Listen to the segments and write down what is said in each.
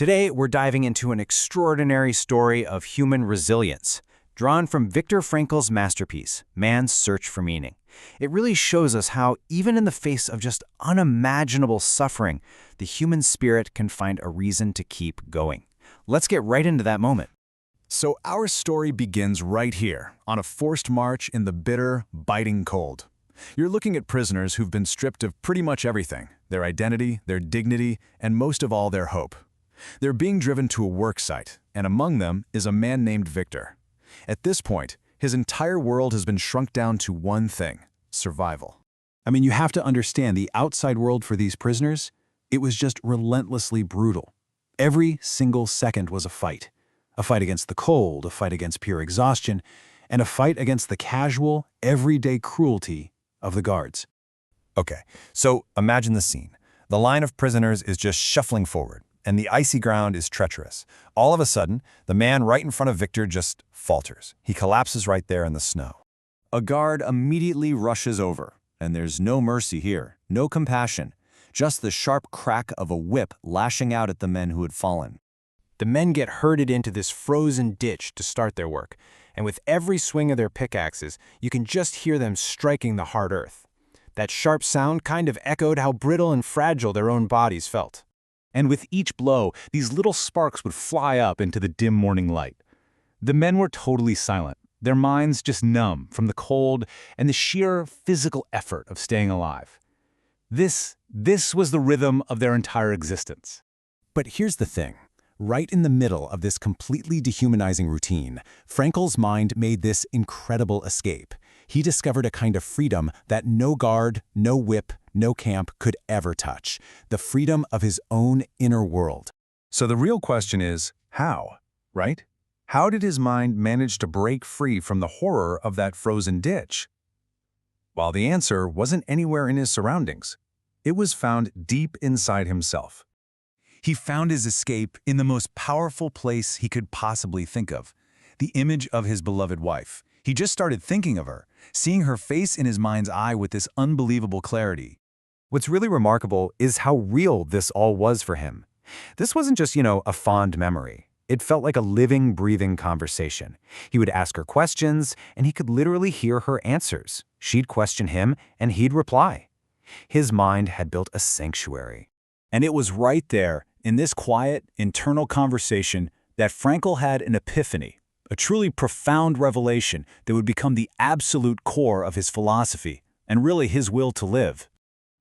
Today, we're diving into an extraordinary story of human resilience, drawn from Viktor Frankl's masterpiece, Man's Search for Meaning. It really shows us how, even in the face of just unimaginable suffering, the human spirit can find a reason to keep going. Let's get right into that moment. So our story begins right here, on a forced march in the bitter, biting cold. You're looking at prisoners who've been stripped of pretty much everything: their identity, their dignity, and most of all, their hope. They're being driven to a work site, and among them is a man named Viktor. At this point, his entire world has been shrunk down to one thing: survival. I mean, you have to understand the outside world for these prisoners. It was just relentlessly brutal. Every single second was a fight. A fight against the cold, a fight against pure exhaustion, and a fight against the casual, everyday cruelty of the guards. Okay, so imagine the scene. The line of prisoners is just shuffling forward, and the icy ground is treacherous. All of a sudden, the man right in front of Viktor just falters. He collapses right there in the snow. A guard immediately rushes over, and there's no mercy here, no compassion, just the sharp crack of a whip lashing out at the men who had fallen. The men get herded into this frozen ditch to start their work, and with every swing of their pickaxes, you can just hear them striking the hard earth. That sharp sound kind of echoed how brittle and fragile their own bodies felt. And with each blow, these little sparks would fly up into the dim morning light. The men were totally silent, their minds just numb from the cold and the sheer physical effort of staying alive. This was the rhythm of their entire existence. But here's the thing. Right in the middle of this completely dehumanizing routine, Frankl's mind made this incredible escape. He discovered a kind of freedom that no guard, no whip, no camp could ever touch. The freedom of his own inner world. So the real question is, how, right? How did his mind manage to break free from the horror of that frozen ditch? Well, the answer wasn't anywhere in his surroundings. It was found deep inside himself. He found his escape in the most powerful place he could possibly think of: the image of his beloved wife. He just started thinking of her, seeing her face in his mind's eye with this unbelievable clarity. What's really remarkable is how real this all was for him. This wasn't just, a fond memory. It felt like a living, breathing conversation. He would ask her questions, and he could literally hear her answers. She'd question him, and he'd reply. His mind had built a sanctuary. And it was right there, in this quiet, internal conversation, that Frankl had an epiphany, a truly profound revelation that would become the absolute core of his philosophy, and really his will to live.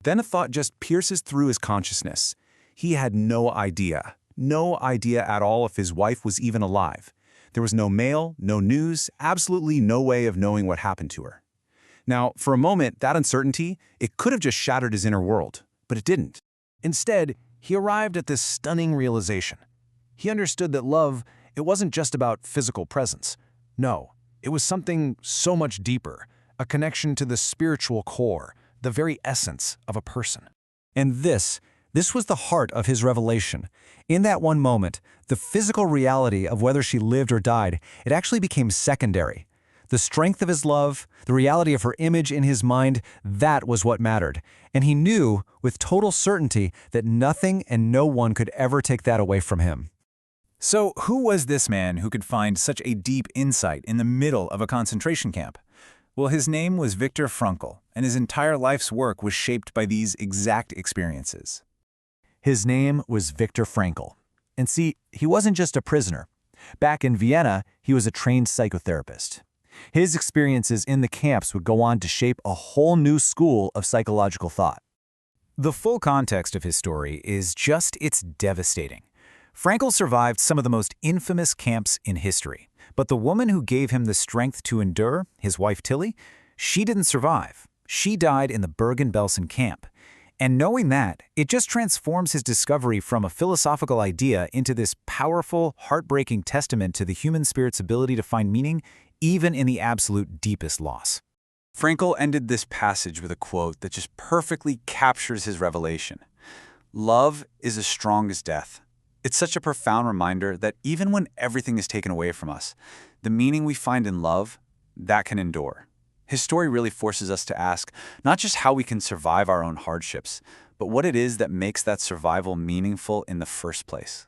Then a thought just pierces through his consciousness. He had no idea at all if his wife was even alive. There was no mail, no news, absolutely no way of knowing what happened to her. Now, for a moment, that uncertainty, it could have just shattered his inner world, but it didn't. Instead, he arrived at this stunning realization. He understood that love, it wasn't just about physical presence. No, it was something so much deeper, a connection to the spiritual core, the very essence of a person. And this was the heart of his revelation. In that one moment, the physical reality of whether she lived or died, it actually became secondary. The strength of his love, the reality of her image in his mind, that was what mattered. And he knew with total certainty that nothing and no one could ever take that away from him. So who was this man who could find such a deep insight in the middle of a concentration camp? Well, his name was Viktor Frankl, and his entire life's work was shaped by these exact experiences. His name was Viktor Frankl. And see, he wasn't just a prisoner. Back in Vienna, he was a trained psychotherapist. His experiences in the camps would go on to shape a whole new school of psychological thought. The full context of his story is it's devastating. Frankl survived some of the most infamous camps in history, but the woman who gave him the strength to endure, his wife Tilly, she didn't survive. She died in the Bergen-Belsen camp. And knowing that, it just transforms his discovery from a philosophical idea into this powerful, heartbreaking testament to the human spirit's ability to find meaning even in the absolute deepest loss. Frankl ended this passage with a quote that just perfectly captures his revelation. Love is as strong as death. It's such a profound reminder that even when everything is taken away from us, the meaning we find in love, that can endure. His story really forces us to ask not just how we can survive our own hardships, but what it is that makes that survival meaningful in the first place.